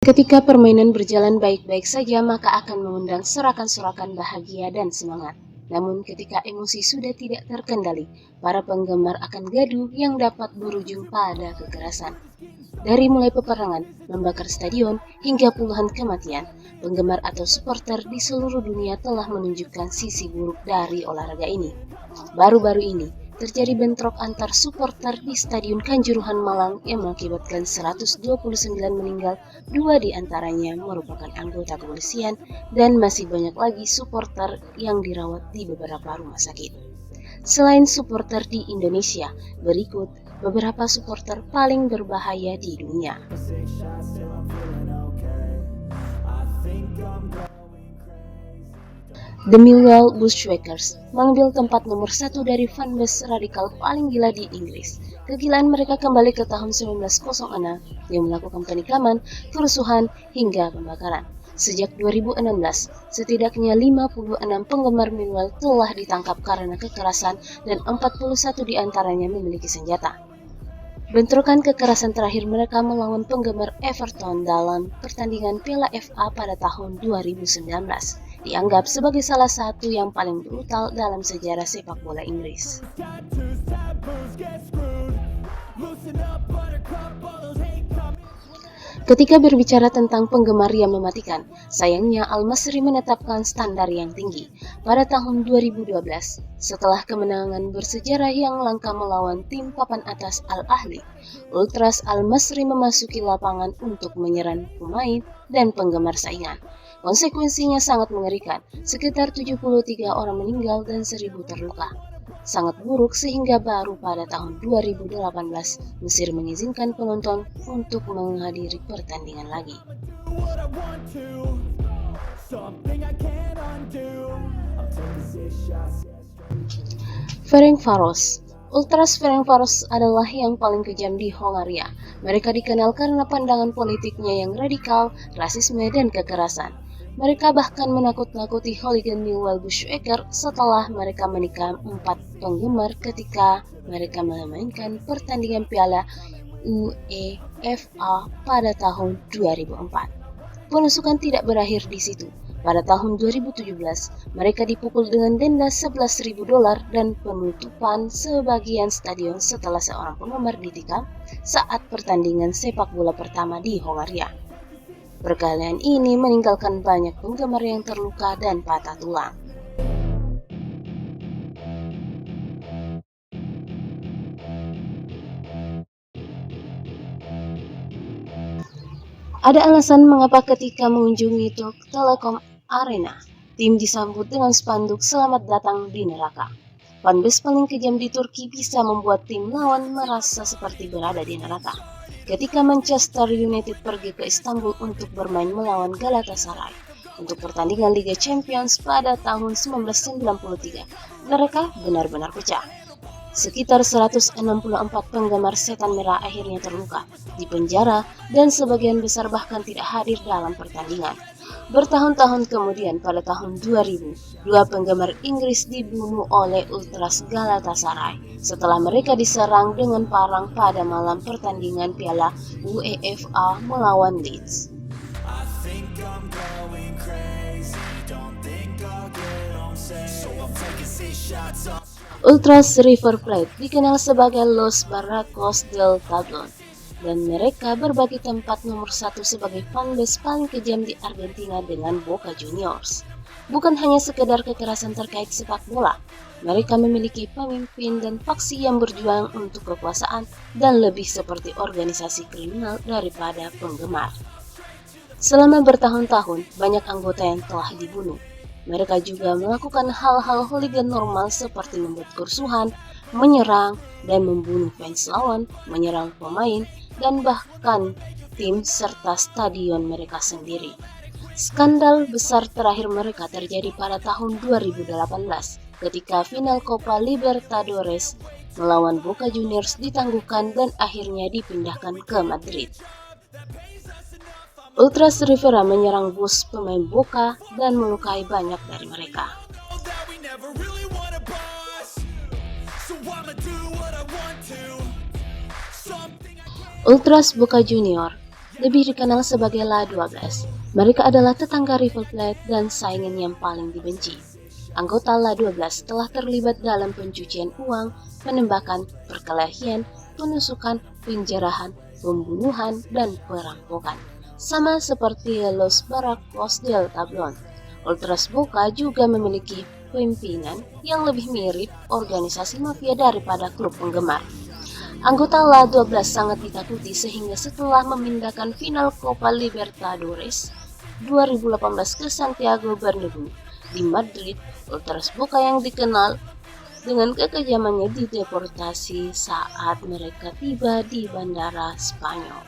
Ketika permainan berjalan baik-baik saja, maka akan mengundang sorakan-sorakan bahagia dan semangat. Namun ketika emosi sudah tidak terkendali, para penggemar akan gaduh yang dapat berujung pada kekerasan. Dari mulai peperangan, membakar stadion, hingga puluhan kematian, penggemar atau supporter di seluruh dunia telah menunjukkan sisi buruk dari olahraga ini. Baru-baru ini, terjadi bentrok antar supporter di Stadion Kanjuruhan Malang yang mengakibatkan 129 meninggal, 2 diantaranya merupakan anggota kepolisian dan masih banyak lagi supporter yang dirawat di beberapa rumah sakit. Selain supporter di Indonesia, berikut beberapa supporter paling berbahaya di dunia. The Millwall Bushwhackers mengambil tempat nomor 1 dari fanbase radikal paling gila di Inggris. Kegilaan mereka kembali ke tahun 1906 yang melakukan penikaman, kerusuhan, hingga pembakaran. Sejak 2016, setidaknya 56 penggemar Millwall telah ditangkap karena kekerasan dan 41 diantaranya memiliki senjata. Bentrokan kekerasan terakhir mereka melawan penggemar Everton dalam pertandingan Piala FA pada tahun 2019, dianggap sebagai salah satu yang paling brutal dalam sejarah sepak bola Inggris. Ketika berbicara tentang penggemar yang mematikan, sayangnya Al-Masry menetapkan standar yang tinggi. Pada tahun 2012, setelah kemenangan bersejarah yang langka melawan tim papan atas Al-Ahli, Ultras Al-Masry memasuki lapangan untuk menyerang pemain dan penggemar saingan. Konsekuensinya sangat mengerikan, sekitar 73 orang meninggal dan 1.000 terluka. Sangat buruk sehingga baru pada tahun 2018 Mesir mengizinkan penonton untuk menghadiri pertandingan lagi. Ferencvaros. Ultras Ferencvaros adalah yang paling kejam di Hongaria. Mereka dikenal karena pandangan politiknya yang radikal, rasisme, dan kekerasan. Mereka bahkan menakut-nakuti hooligan Millwall Bushwhacker setelah mereka menikam 4 penggemar ketika mereka memainkan pertandingan Piala UEFA pada tahun 2004. Penusukan tidak berakhir di situ. Pada tahun 2017, mereka dipukul dengan denda $11.000 dan penutupan sebagian stadion setelah seorang penggemar ditikam saat pertandingan sepak bola pertama di Hongaria. Perkelahian ini meninggalkan banyak penggemar yang terluka dan patah tulang. Ada alasan mengapa ketika mengunjungi Telekom Arena, tim disambut dengan spanduk "Selamat datang di neraka". Fanbase paling kejam di Turki bisa membuat tim lawan merasa seperti berada di neraka. Ketika Manchester United pergi ke Istanbul untuk bermain melawan Galatasaray untuk pertandingan Liga Champions pada tahun 1993, mereka benar-benar pecah. Sekitar 164 penggemar Setan Merah akhirnya terluka, dipenjara, dan sebagian besar bahkan tidak hadir dalam pertandingan. Bertahun-tahun kemudian, pada tahun 2000, 2 penggemar Inggris dibunuh oleh Ultras Galatasaray setelah mereka diserang dengan parang pada malam pertandingan Piala UEFA melawan Leeds. Ultras River Plate dikenal sebagai Los Barracos del Tablón, dan mereka berbagi tempat nomor 1 sebagai fanbase paling kejam di Argentina dengan Boca Juniors. Bukan hanya sekedar kekerasan terkait sepak bola, mereka memiliki pemimpin dan faksi yang berjuang untuk kekuasaan dan lebih seperti organisasi kriminal daripada penggemar. Selama bertahun-tahun, banyak anggota yang telah dibunuh. Mereka juga melakukan hal-hal hooligan normal seperti membuat kerusuhan, menyerang, dan membunuh fans lawan, menyerang pemain, dan bahkan tim serta stadion mereka sendiri. Skandal besar terakhir mereka terjadi pada tahun 2018 ketika final Copa Libertadores melawan Boca Juniors ditangguhkan dan akhirnya dipindahkan ke Madrid. Ultras Rivera menyerang bus pemain Boca dan melukai banyak dari mereka. Ultras Boca Junior lebih dikenal sebagai La 12. Mereka adalah tetangga River Plate dan saingan yang paling dibenci. Anggota La 12 telah terlibat dalam pencucian uang, penembakan, perkelahian, penusukan, penjarahan, pembunuhan, dan perampokan. Sama seperti Los Barracos del Tablon, Ultras Boca juga memiliki pimpinan yang lebih mirip organisasi mafia daripada klub penggemar. Anggota La 12 sangat ditakuti sehingga setelah memindahkan final Copa Libertadores 2018 ke Santiago Bernabeu di Madrid, Ultras Boca yang dikenal dengan kekejamannya dideportasi saat mereka tiba di bandara Spanyol.